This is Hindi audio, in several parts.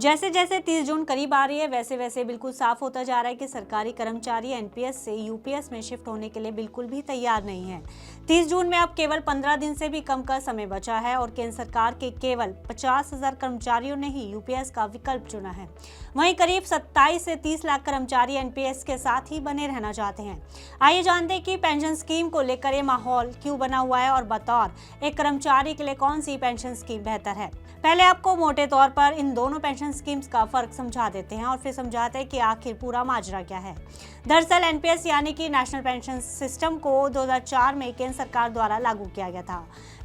जैसे जैसे 30 जून करीब आ रही है वैसे वैसे बिल्कुल साफ होता जा रहा है कि सरकारी कर्मचारी एनपीएस से यूपीएस में शिफ्ट होने के लिए बिल्कुल भी तैयार नहीं है। 30 जून में अब केवल 15 दिन से भी कम का समय बचा है और केंद्र सरकार के केवल 50,000 कर्मचारियों ने ही यूपीएस का विकल्प चुना है। वहीं करीब 27 से 30 लाख कर्मचारी एनपीएस के साथ ही बने रहना चाहते हैं। आइए जानते हैं कि पेंशन स्कीम को लेकर ये माहौल क्यों बना हुआ है और बतौर एक कर्मचारी के लिए कौन सी पेंशन स्कीम बेहतर है। पहले आपको मोटे तौर पर इन दोनों पेंशन स्कीम्स का फर्क समझा देते हैं और फिर समझाते हैं कि आखिर पूरा माजरा क्या है। दरअसल एनपीएस यानी कि नेशनल पेंशन सिस्टम को 2004 में केंद्र सरकार द्वारा लागू किया गया था।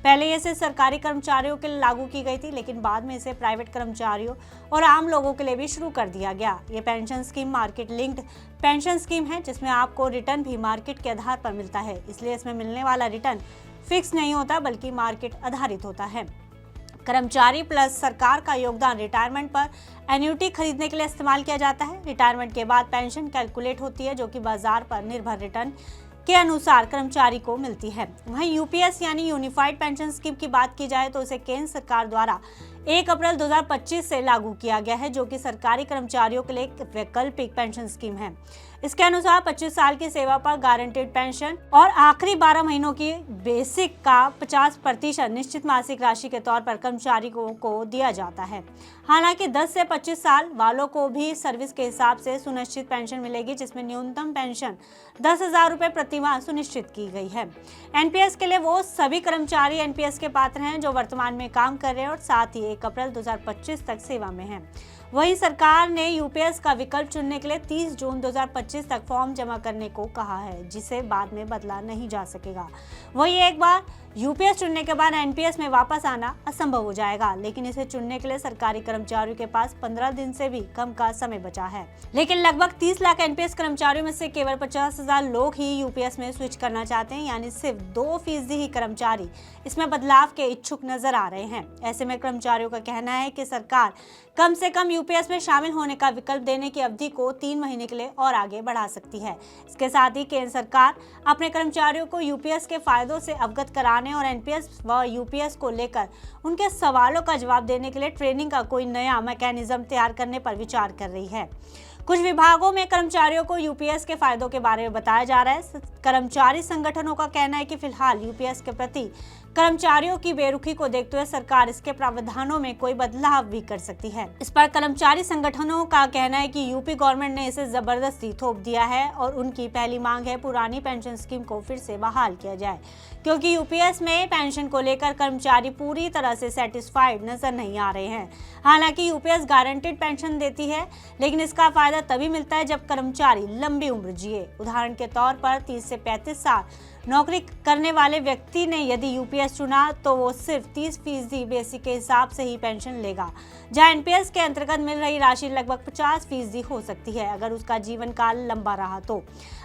पहले ये सिर्फ सरकारी कर्मचारियों के लिए लागू की गई थी, लेकिन बाद में इसे प्राइवेट कर्मचारियों और आम लोगों के लिए भी शुरू कर दिया गया। ये pension scheme market linked pension scheme है, जिसमें आपको रिटर्न भी मार्केट के आधार पर मिलता है। इसलिए इसमें मिलने वाला रिटर्न फिक्स नहीं होता बल्कि मार्केट आधारित होता है। कर्मचारी प्लस सरकार का योगदान रिटायरमेंट पर एन्युटी खरीदने के लिए इस्तेमाल किया जाता है। रिटायरमेंट के बाद पेंशन कैलकुलेट होती है, जो कि बाजार पर निर्भर रिटर्न के अनुसार कर्मचारी को मिलती है। वहीं यूपीएस यानी यूनिफाइड पेंशन स्कीम की बात की जाए तो इसे केंद्र सरकार द्वारा 1 अप्रैल 2025 से लागू किया गया है, जो कि सरकारी कर्मचारियों के लिए एक वैकल्पिक पेंशन स्कीम है। इसके अनुसार 25 साल की सेवा पर गारंटेड पेंशन और आखिरी 12 महीनों की बेसिक का 50% निश्चित मासिक राशि के तौर पर कर्मचारियों को दिया जाता है। हालांकि 10 से 25 साल वालों को भी सर्विस के हिसाब से सुनिश्चित पेंशन मिलेगी, जिसमें न्यूनतम पेंशन 10,000 रुपए प्रति माह सुनिश्चित की गई है। एनपीएस के लिए वो सभी कर्मचारी एनपीएस के पात्र हैं जो वर्तमान में काम कर रहे हैं और साथ ही 1 अप्रैल 2025 तक सेवा में हैं। वहीं सरकार ने यूपीएस का विकल्प चुनने के लिए 30 जून 2025 तक फॉर्म जमा करने को कहा है, जिसे बाद में बदला नहीं जा सकेगा। वहीं एक बार यूपीएस चुनने के बाद एनपीएस में वापस आना असंभव हो जाएगा, लेकिन इसे चुनने के लिए सरकारी कर्मचारियों के पास 15 दिन से भी कम का समय बचा है। लेकिन लगभग 30 लाख एनपीएस कर्मचारियों में से केवल 50,000 लोग ही यूपीएस में स्विच करना चाहते हैं, यानी सिर्फ 2% ही कर्मचारी इसमें बदलाव के इच्छुक नजर आ रहे हैं। ऐसे में कर्मचारियों का कहना है कि सरकार कम से कम यूपीएस में शामिल होने का विकल्प देने की अवधि को 3 महीने के लिए और आगे बढ़ा सकती है। इसके साथ ही केंद्र सरकार अपने कर्मचारियों को यूपीएस के फायदों से अवगत कराने और एनपीएस व यूपीएस को लेकर उनके सवालों का जवाब देने के लिए ट्रेनिंग का कोई नया मैकेनिज्म तैयार करने पर विचार कर रही है। कुछ विभागों में कर्मचारियों को यूपीएस के फायदों के बारे में बताया जा रहा है। कर्मचारी संगठनों का कहना है कि फिलहाल यूपीएस के प्रति कर्मचारियों की बेरुखी को देखते हुए सरकार इसके प्रावधानों में कोई बदलाव भी कर सकती है। इस पर कर्मचारी संगठनों का कहना है कि यूपी गवर्नमेंट ने इसे जबरदस्ती थोप दिया है और उनकी पहली मांग है पुरानी पेंशन स्कीम को फिर से बहाल किया जाए, क्योंकि यूपीएस में पेंशन को लेकर कर्मचारी पूरी तरह से सेटिस्फाइड नजर नहीं आ रहे हैं। हालांकि यूपीएस गारंटेड पेंशन देती है, लेकिन इसका फायदा तभी मिलता है जब कर्मचारी लंबी उम्र जिए। उदाहरण के तौर पर 30 से 35 साल नौकरी करने वाले व्यक्ति ने यदि यूपीएस चुना तो वो सिर्फ 30% बेसिक के हिसाब से ही पेंशन लेगा, जहां एनपीएस के अंतर्गत मिल रही राशि लगभग 50% हो सकती है अगर उसका जीवन काल लंबा रहा तो।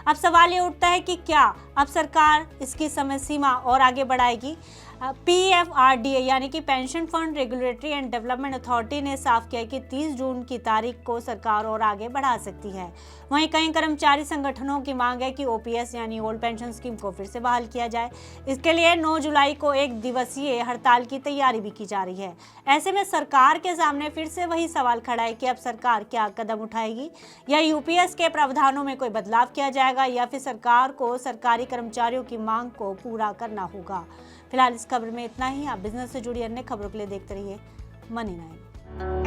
अब सवाल ये उठता है कि क्या अब सरकार इसकी समय सीमा और आगे बढ़ाएगी। पीएफआरडीए यानी कि pension fund regulatory and development authority ने साफ किया कि 30 जून की तारीख को सरकार और आगे बढ़ा सकती है। वहीं कई कर्मचारी संगठनों की मांग है कि ओपीएस यानी ओल्ड पेंशन स्कीम को फिर से बहाल किया जाए। इसके लिए 9 जुलाई को 1 दिवसीय हड़ताल की तैयारी भी की जा रही है। ऐसे में सरकार के सामने फिर से वही सवाल खड़ा है कि अब सरकार क्या कदम उठाएगी, या यूपीएस के प्रावधानों में कोई बदलाव किया जाएगा, या फिर सरकार को सरकारी कर्मचारियों की मांग को पूरा करना होगा। फिलहाल इस खबर में इतना ही। आप बिजनेस से जुड़ी अन्य खबरों के लिए देखते रहिए मनी 9।